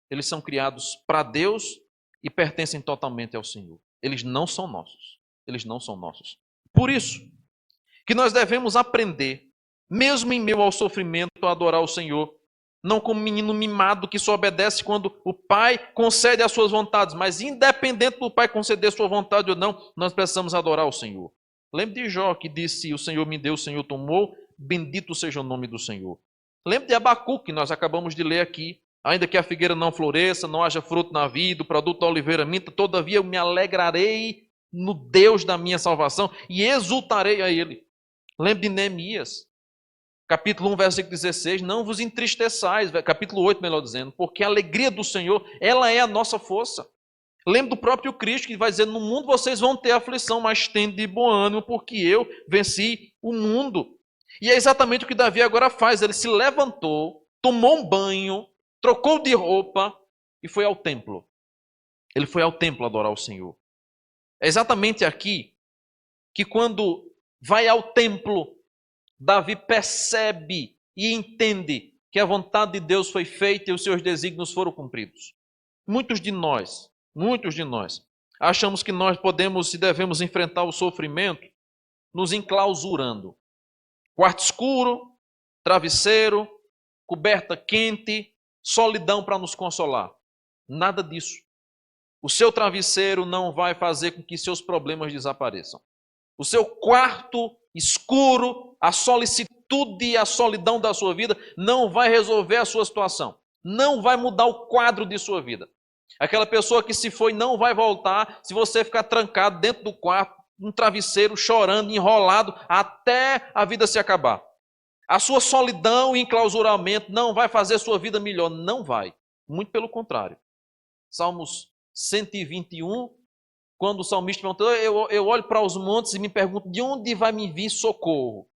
Eles são criados para Deus e pertencem totalmente ao Senhor. Eles não são nossos. Eles não são nossos. Por isso que nós devemos aprender, mesmo em meio ao sofrimento, a adorar o Senhor. Não como menino mimado que só obedece quando o pai concede as suas vontades, mas independente do pai conceder sua vontade ou não, nós precisamos adorar o Senhor. Lembre de Jó que disse: o Senhor me deu, o Senhor tomou, bendito seja o nome do Senhor. Lembre de Abacuque, que nós acabamos de ler aqui: ainda que a figueira não floresça, não haja fruto na vida, o produto da oliveira minta, todavia eu me alegrarei no Deus da minha salvação e exultarei a Ele. Lembre de Neemias, capítulo 1, versículo 16, não vos entristeçais, capítulo 8, melhor dizendo, porque a alegria do Senhor, ela é a nossa força. Lembre do próprio Cristo que vai dizer: no mundo vocês vão ter aflição, mas tende de bom ânimo, porque eu venci o mundo. E é exatamente o que Davi agora faz. Ele se levantou, tomou um banho, trocou de roupa e foi ao templo. Ele foi ao templo adorar o Senhor. É exatamente aqui que quando vai ao templo, Davi percebe e entende que a vontade de Deus foi feita e os seus desígnios foram cumpridos. Muitos de nós, achamos que nós podemos e devemos enfrentar o sofrimento nos enclausurando. Quarto escuro, travesseiro, coberta quente, solidão para nos consolar. Nada disso. O seu travesseiro não vai fazer com que seus problemas desapareçam. O seu quarto escuro, a solicitude e a solidão da sua vida não vai resolver a sua situação. Não vai mudar o quadro de sua vida. Aquela pessoa que se foi não vai voltar se você ficar trancado dentro do quarto, um travesseiro, chorando, enrolado, até a vida se acabar. A sua solidão e enclausuramento não vai fazer sua vida melhor. Não vai. Muito pelo contrário. Salmos 121, quando o salmista perguntou: eu olho para os montes e me pergunto, de onde vai me vir socorro?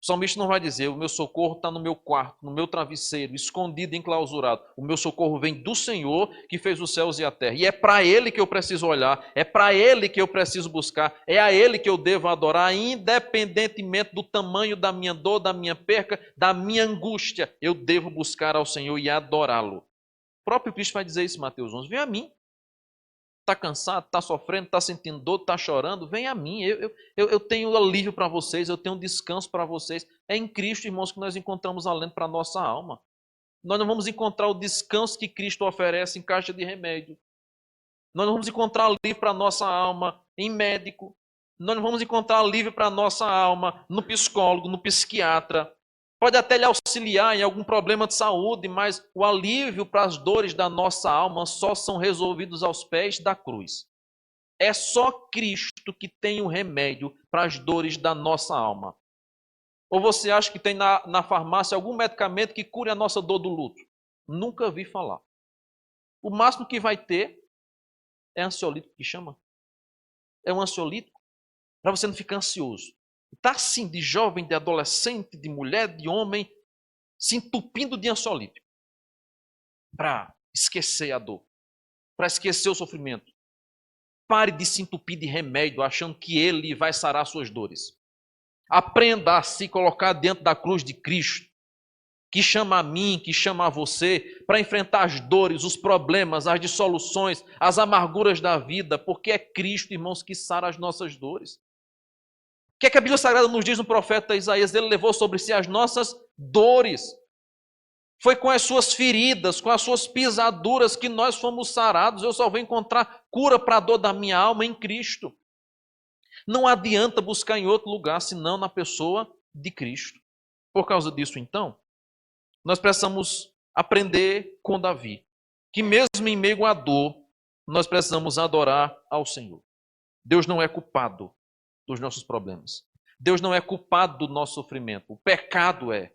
O salmista não vai dizer, o meu socorro está no meu quarto, no meu travesseiro, escondido, enclausurado. O meu socorro vem do Senhor que fez os céus e a terra. E é para Ele que eu preciso olhar, é para Ele que eu preciso buscar, é a Ele que eu devo adorar, independentemente do tamanho da minha dor, da minha perca, da minha angústia. Eu devo buscar ao Senhor e adorá-lo. O próprio Cristo vai dizer isso em Mateus 11. Vem a mim. Está cansado, está sofrendo, está sentindo dor, está chorando, vem a mim. Eu tenho alívio para vocês, eu tenho descanso para vocês. É em Cristo, irmãos, que nós encontramos alento para a nossa alma. Nós não vamos encontrar o descanso que Cristo oferece em caixa de remédio. Nós não vamos encontrar alívio para a nossa alma em médico. Nós não vamos encontrar alívio para a nossa alma no psicólogo, no psiquiatra. Pode até lhe auxiliar em algum problema de saúde, mas o alívio para as dores da nossa alma só são resolvidos aos pés da cruz. É só Cristo que tem o remédio para as dores da nossa alma. Ou você acha que tem na farmácia algum medicamento que cure a nossa dor do luto? Nunca vi falar. O máximo que vai ter é ansiolítico que chama. É um ansiolítico para você não ficar ansioso. Está assim, de jovem, de adolescente, de mulher, de homem, se entupindo de ansiolítico. Para esquecer a dor. Para esquecer o sofrimento. Pare de se entupir de remédio, achando que ele vai sarar suas dores. Aprenda a se colocar diante da cruz de Cristo, que chama a mim, que chama a você, para enfrentar as dores, os problemas, as dissoluções, as amarguras da vida, porque é Cristo, irmãos, que sara as nossas dores. O que é que a Bíblia Sagrada nos diz no profeta Isaías? Ele levou sobre si as nossas dores. Foi com as suas feridas, com as suas pisaduras que nós fomos sarados. Eu só vou encontrar cura para a dor da minha alma em Cristo. Não adianta buscar em outro lugar, senão na pessoa de Cristo. Por causa disso, então, nós precisamos aprender com Davi, que mesmo em meio à dor, nós precisamos adorar ao Senhor. Deus não é culpado dos nossos problemas. Deus não é culpado do nosso sofrimento. O pecado é.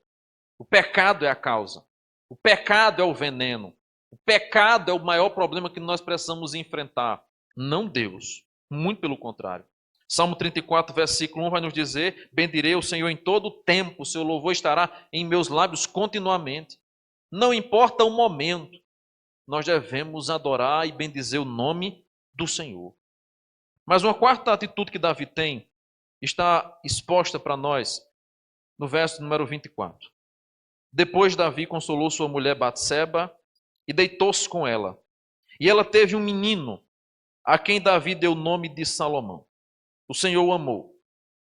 O pecado é a causa. O pecado é o veneno. O pecado é o maior problema que nós precisamos enfrentar. Não Deus. Muito pelo contrário. Salmo 34, versículo 1 vai nos dizer: bendirei o Senhor em todo o tempo, o seu louvor estará em meus lábios continuamente. Não importa o momento, nós devemos adorar e bendizer o nome do Senhor. Mas uma quarta atitude que Davi tem está exposta para nós no verso número 24. Depois Davi consolou sua mulher Batseba e deitou-se com ela. E ela teve um menino, a quem Davi deu o nome de Salomão. O Senhor o amou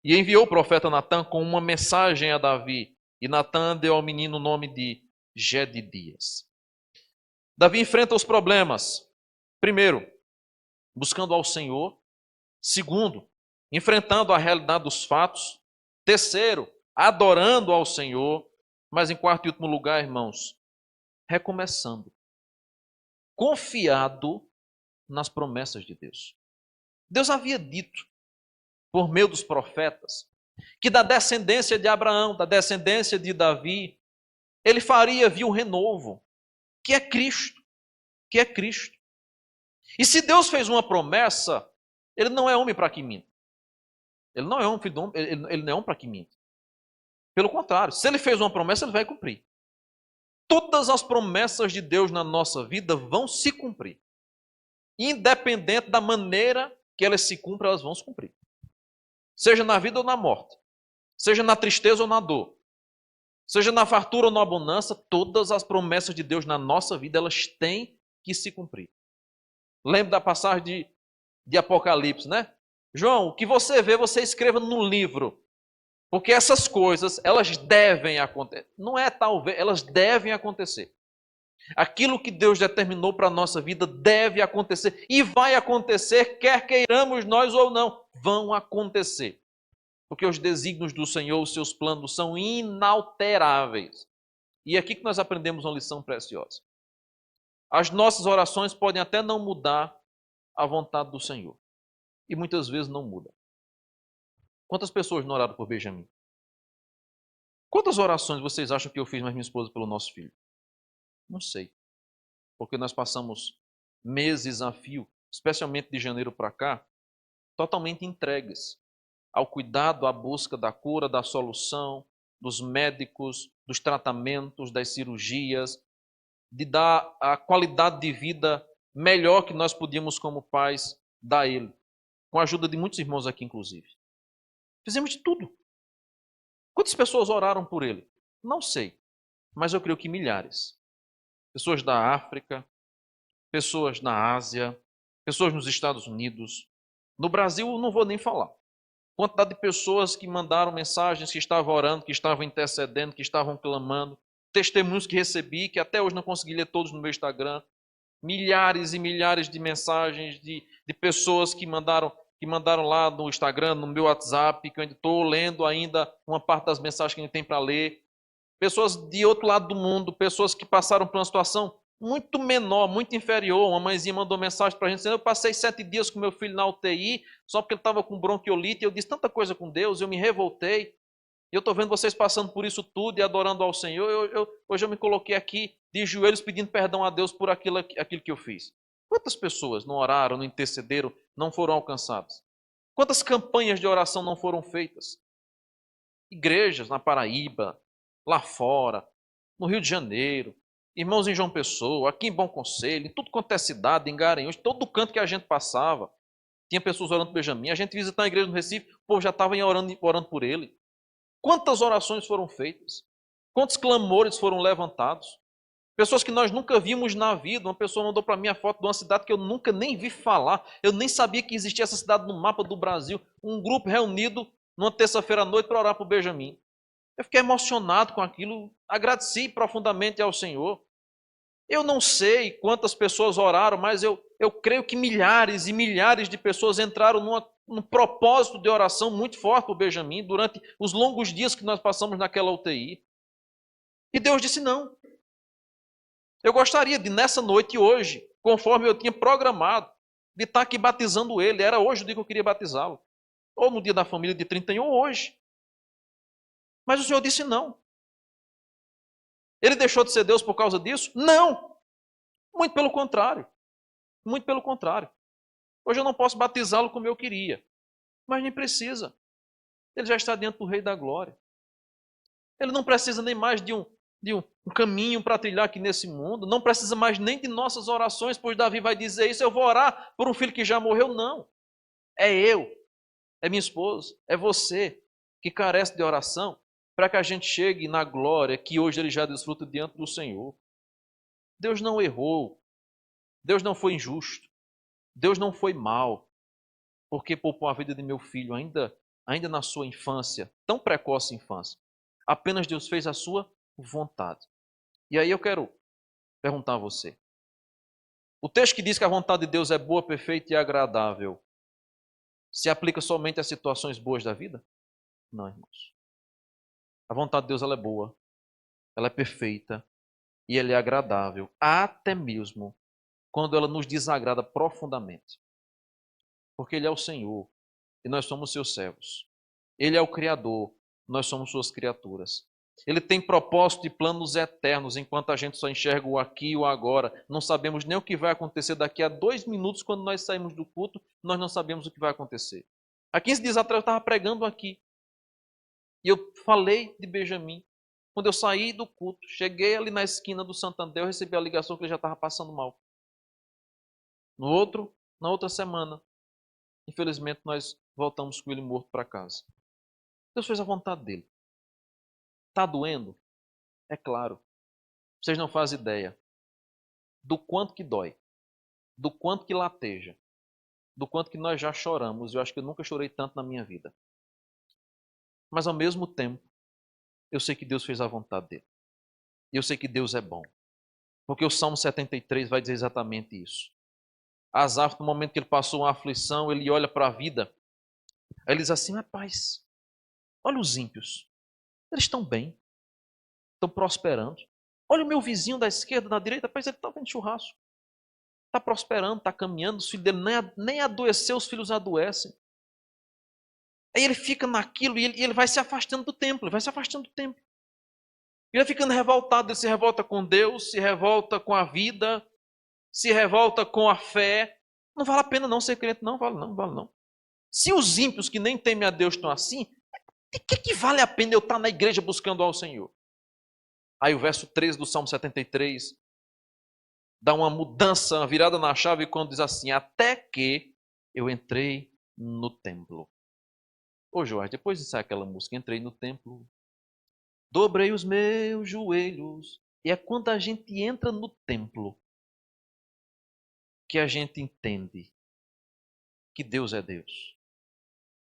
e enviou o profeta Natã com uma mensagem a Davi. E Natã deu ao menino o nome de Gedidias. Davi enfrenta os problemas. Primeiro, buscando ao Senhor. Segundo, enfrentando a realidade dos fatos. Terceiro, adorando ao Senhor. Mas em quarto e último lugar, irmãos, recomeçando. Confiado nas promessas de Deus. Deus havia dito, por meio dos profetas, que da descendência de Abraão, da descendência de Davi, ele faria vir um renovo, que é Cristo, que é Cristo. E se Deus fez uma promessa, ele não é homem para que minta. Ele não é homem, ele não é homem para que minta. Pelo contrário, se ele fez uma promessa, ele vai cumprir. Todas as promessas de Deus na nossa vida vão se cumprir. Independente da maneira que elas se cumprem, elas vão se cumprir. Seja na vida ou na morte. Seja na tristeza ou na dor. Seja na fartura ou na abundância, todas as promessas de Deus na nossa vida, elas têm que se cumprir. Lembra da passagem de Apocalipse, né? João, o que você vê, você escreva no livro. Porque essas coisas, elas devem acontecer. Não é talvez, elas devem acontecer. Aquilo que Deus determinou para a nossa vida deve acontecer. E vai acontecer, quer queiramos nós ou não. Vão acontecer. Porque os desígnios do Senhor, os seus planos são inalteráveis. E é aqui que nós aprendemos uma lição preciosa. As nossas orações podem até não mudar a vontade do Senhor. E muitas vezes não muda. Quantas pessoas não oraram por Benjamin? Quantas orações vocês acham que eu fiz mais minha esposa pelo nosso filho? Não sei. Porque nós passamos meses a fio, especialmente de janeiro para cá, totalmente entregues ao cuidado, à busca da cura, da solução, dos médicos, dos tratamentos, das cirurgias, de dar a qualidade de vida melhor que nós podíamos como pais dar a ele, com a ajuda de muitos irmãos aqui inclusive. Fizemos de tudo. Quantas pessoas oraram por ele? Não sei, mas eu creio que milhares. Pessoas da África, pessoas na Ásia, pessoas nos Estados Unidos. No Brasil, não vou nem falar. Quantidade de pessoas que mandaram mensagens, que estavam orando, que estavam intercedendo, que estavam clamando. Testemunhos que recebi, que até hoje não consegui ler todos no meu Instagram. Milhares e milhares de mensagens de pessoas que mandaram lá no Instagram, no meu WhatsApp, que eu estou lendo ainda uma parte das mensagens que a gente tem para ler. Pessoas de outro lado do mundo, pessoas que passaram por uma situação muito menor, muito inferior. Uma mãezinha mandou mensagem para a gente dizendo: eu passei 7 dias com meu filho na UTI, só porque ele estava com bronquiolite, e eu disse tanta coisa com Deus, eu me revoltei. E eu estou vendo vocês passando por isso tudo e adorando ao Senhor. Hoje eu me coloquei aqui de joelhos pedindo perdão a Deus por aquilo que eu fiz. Quantas pessoas não oraram, não intercederam, não foram alcançadas? Quantas campanhas de oração não foram feitas? Igrejas na Paraíba, lá fora, no Rio de Janeiro, irmãos em João Pessoa, aqui em Bom Conselho, em tudo quanto é cidade, em Garanhuns, todo canto que a gente passava, tinha pessoas orando por Benjamin. A gente visitava a igreja no Recife, o povo já estava orando por ele. Quantas orações foram feitas? Quantos clamores foram levantados? Pessoas que nós nunca vimos na vida. Uma pessoa mandou para mim a foto de uma cidade que eu nunca nem vi falar. Eu nem sabia que existia essa cidade no mapa do Brasil. Um grupo reunido numa terça-feira à noite para orar por Benjamin. Eu fiquei emocionado com aquilo. Agradeci profundamente ao Senhor. Eu não sei quantas pessoas oraram, mas eu creio que milhares e milhares de pessoas entraram num propósito de oração muito forte para o Benjamin durante os longos dias que nós passamos naquela UTI. E Deus disse não. Eu gostaria de, nessa noite hoje, conforme eu tinha programado, de estar aqui batizando ele. Era hoje o dia que eu queria batizá-lo. Ou no dia da família de 31, ou hoje. Mas o Senhor disse não. Ele deixou de ser Deus por causa disso? Não! Muito pelo contrário. Muito pelo contrário. Hoje eu não posso batizá-lo como eu queria. Mas nem precisa. Ele já está diante do Rei da Glória. Ele não precisa nem mais de um caminho para trilhar aqui nesse mundo. Não precisa mais nem de nossas orações, pois Davi vai dizer isso: eu vou orar por um filho que já morreu. Não. É eu, é minha esposa, é você que carece de oração para que a gente chegue na glória que hoje ele já desfruta diante do Senhor. Deus não errou. Deus não foi injusto. Deus não foi mau, porque poupou a vida de meu filho ainda na sua infância, tão precoce infância. Apenas Deus fez a sua vontade. E aí eu quero perguntar a você. O texto que diz que a vontade de Deus é boa, perfeita e agradável, se aplica somente às situações boas da vida? Não, irmãos. A vontade de Deus ela é boa, ela é perfeita e ela é agradável, até mesmo quando ela nos desagrada profundamente. Porque Ele é o Senhor e nós somos seus servos. Ele é o Criador, nós somos suas criaturas. Ele tem propósito e planos eternos, enquanto a gente só enxerga o aqui e o agora. Não sabemos nem o que vai acontecer daqui a 2 minutos, quando nós saímos do culto, nós não sabemos o que vai acontecer. Há 15 dias atrás eu estava pregando aqui. E eu falei de Benjamin. Quando eu saí do culto, cheguei ali na esquina do Santander, eu recebi a ligação que ele já estava passando mal. Na outra semana, infelizmente, nós voltamos com ele morto para casa. Deus fez a vontade dele. Está doendo? É claro. Vocês não fazem ideia do quanto que dói, do quanto que lateja, do quanto que nós já choramos. Eu acho que eu nunca chorei tanto na minha vida. Mas ao mesmo tempo, eu sei que Deus fez a vontade dele. E eu sei que Deus é bom. Porque o Salmo 73 vai dizer exatamente isso. Asaf, no momento que ele passou uma aflição, ele olha para a vida. Aí ele diz assim: rapaz, olha os ímpios. Eles estão bem. Estão prosperando. Olha o meu vizinho da esquerda, da direita, rapaz, ele está vendo churrasco. Está prosperando, está caminhando, os filhos dele nem adoeceu, os filhos adoecem. Aí ele fica naquilo e ele vai se afastando do templo, ele vai se afastando do templo. Ele vai ficando revoltado, ele se revolta com Deus, se revolta com a vida, se revolta com a fé. Não vale a pena não ser crente, não vale não. Se os ímpios que nem temem a Deus estão assim, De que vale a pena eu estar na igreja buscando ao Senhor? Aí o verso 13 do Salmo 73 dá uma mudança, uma virada na chave, quando diz assim: até que eu entrei no templo. Ô Joás, depois de sair aquela música, entrei no templo, dobrei os meus joelhos. E é quando a gente entra no templo que a gente entende que Deus é Deus.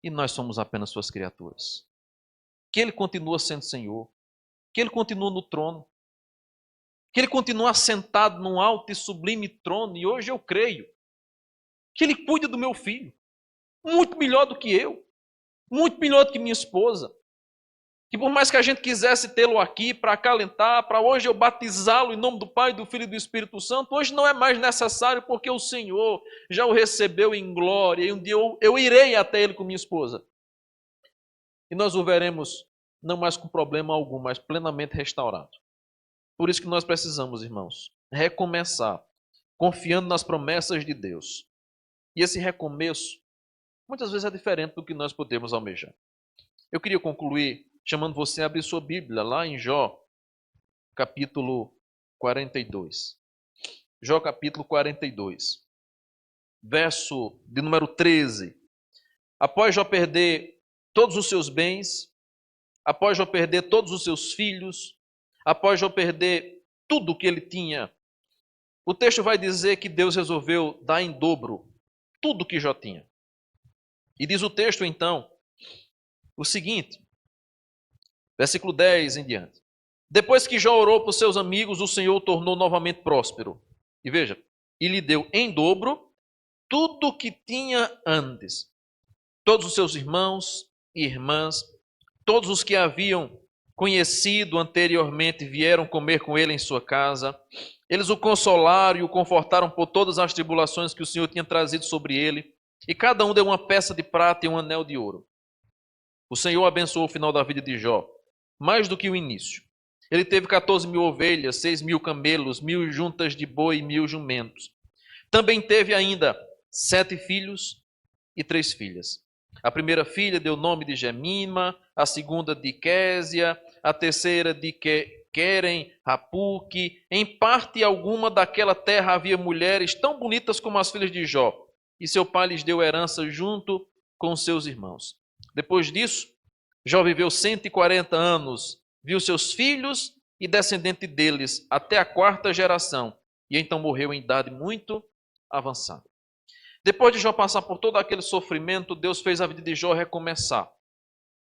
E nós somos apenas suas criaturas. Que Ele continua sendo Senhor. Que Ele continua no trono. Que Ele continua assentado num alto e sublime trono. E hoje eu creio que Ele cuida do meu filho. Muito melhor do que eu. Muito melhor do que minha esposa. Que por mais que a gente quisesse tê-lo aqui para acalentar, para hoje eu batizá-lo em nome do Pai, do Filho e do Espírito Santo, hoje não é mais necessário porque o Senhor já o recebeu em glória e um dia eu irei até ele com minha esposa. E nós o veremos não mais com problema algum, mas plenamente restaurado. Por isso que nós precisamos, irmãos, recomeçar, confiando nas promessas de Deus. E esse recomeço, muitas vezes é diferente do que nós podemos almejar. Eu queria concluir chamando você a abrir sua Bíblia lá em Jó, capítulo 42. Jó, capítulo 42, verso de número 13. Após Jó perder todos os seus bens, após Jó perder todos os seus filhos, após Jó perder tudo o que ele tinha, o texto vai dizer que Deus resolveu dar em dobro tudo o que Jó tinha. E diz o texto, então, o seguinte, versículo 10 em diante. Depois que Jó orou por seus amigos, o Senhor o tornou novamente próspero. E veja, e lhe deu em dobro tudo o que tinha antes. Todos os seus irmãos e irmãs, todos os que haviam conhecido anteriormente vieram comer com ele em sua casa. Eles o consolaram e o confortaram por todas as tribulações que o Senhor tinha trazido sobre ele. E cada um deu uma peça de prata e um anel de ouro. O Senhor abençoou o final da vida de Jó, mais do que o início. Ele teve 14.000 ovelhas, 6.000 camelos, 1.000 juntas de boi e 1.000 jumentos. Também teve ainda 7 filhos e 3 filhas. A primeira filha deu o nome de Gemima, a segunda de Késia, a terceira de Querem, Rapuque. Em parte alguma daquela terra havia mulheres tão bonitas como as filhas de Jó, e seu pai lhes deu herança junto com seus irmãos. Depois disso, Jó viveu 140 anos, viu seus filhos e descendente deles até a 4ª geração, e então morreu em idade muito avançada. Depois de Jó passar por todo aquele sofrimento, Deus fez a vida de Jó recomeçar.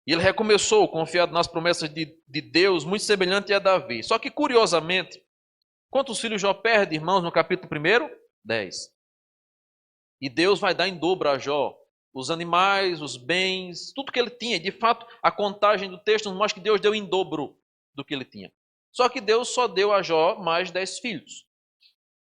E ele recomeçou confiado nas promessas de Deus, muito semelhante a Davi. Só que, curiosamente, quantos filhos Jó perde, irmãos, no capítulo 1? 10. E Deus vai dar em dobro a Jó os animais, os bens, tudo que ele tinha. De fato, a contagem do texto nos mostra que Deus deu em dobro do que ele tinha. Só que Deus só deu a Jó mais 10 filhos.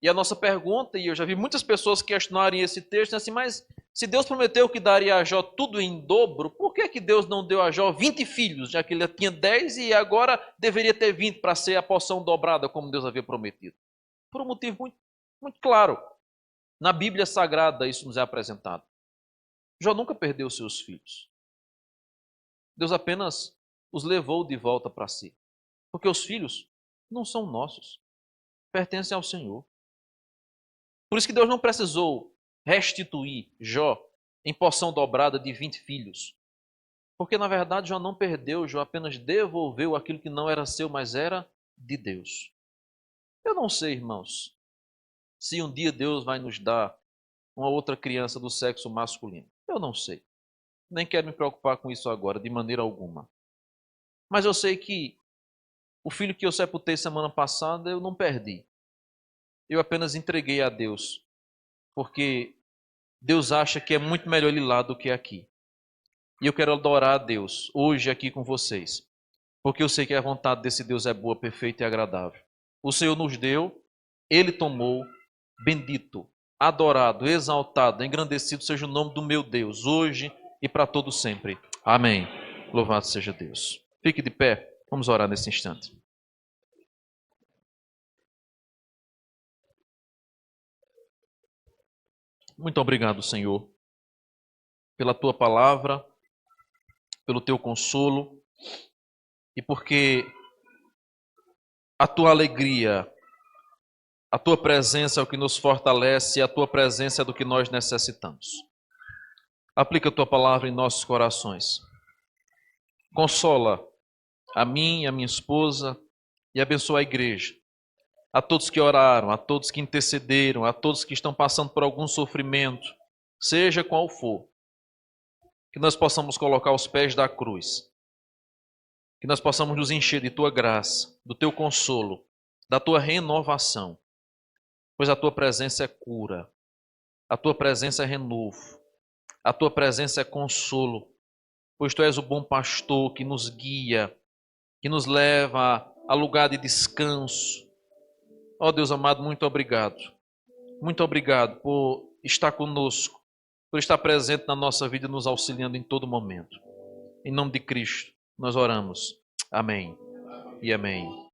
E a nossa pergunta, e eu já vi muitas pessoas questionarem esse texto, assim, mas se Deus prometeu que daria a Jó tudo em dobro, por que Deus não deu a Jó 20 filhos, já que ele tinha 10 e agora deveria ter 20 para ser a porção dobrada, como Deus havia prometido? Por um motivo muito, muito claro. Na Bíblia Sagrada isso nos é apresentado. Jó nunca perdeu seus filhos. Deus apenas os levou de volta para si. Porque os filhos não são nossos, pertencem ao Senhor. Por isso que Deus não precisou restituir Jó em porção dobrada de 20 filhos. Porque na verdade Jó não perdeu, Jó apenas devolveu aquilo que não era seu, mas era de Deus. Eu não sei, irmãos, se um dia Deus vai nos dar uma outra criança do sexo masculino. Eu não sei. Nem quero me preocupar com isso agora, de maneira alguma. Mas eu sei que o filho que eu sepultei semana passada, eu não perdi. Eu apenas entreguei a Deus. Porque Deus acha que é muito melhor ele lá do que aqui. E eu quero adorar a Deus hoje aqui com vocês. Porque eu sei que a vontade desse Deus é boa, perfeita e agradável. O Senhor nos deu, Ele tomou, bendito, adorado, exaltado, engrandecido seja o nome do meu Deus, hoje e para todo sempre. Amém. Louvado seja Deus. Fique de pé, vamos orar nesse instante. Muito obrigado, Senhor, pela Tua palavra, pelo teu consolo e porque a tua alegria, a tua presença é o que nos fortalece e a tua presença é do que nós necessitamos. Aplica a tua palavra em nossos corações. Consola a mim e a minha esposa e abençoa a igreja. A todos que oraram, a todos que intercederam, a todos que estão passando por algum sofrimento, seja qual for, que nós possamos colocar os pés da cruz, que nós possamos nos encher de tua graça, do teu consolo, da tua renovação, pois a tua presença é cura, a tua presença é renovo, a tua presença é consolo, pois tu és o bom pastor que nos guia, que nos leva a lugar de descanso. Ó Deus amado, muito obrigado. Muito obrigado por estar conosco, por estar presente na nossa vida, nos auxiliando em todo momento. Em nome de Cristo, nós oramos. Amém e amém.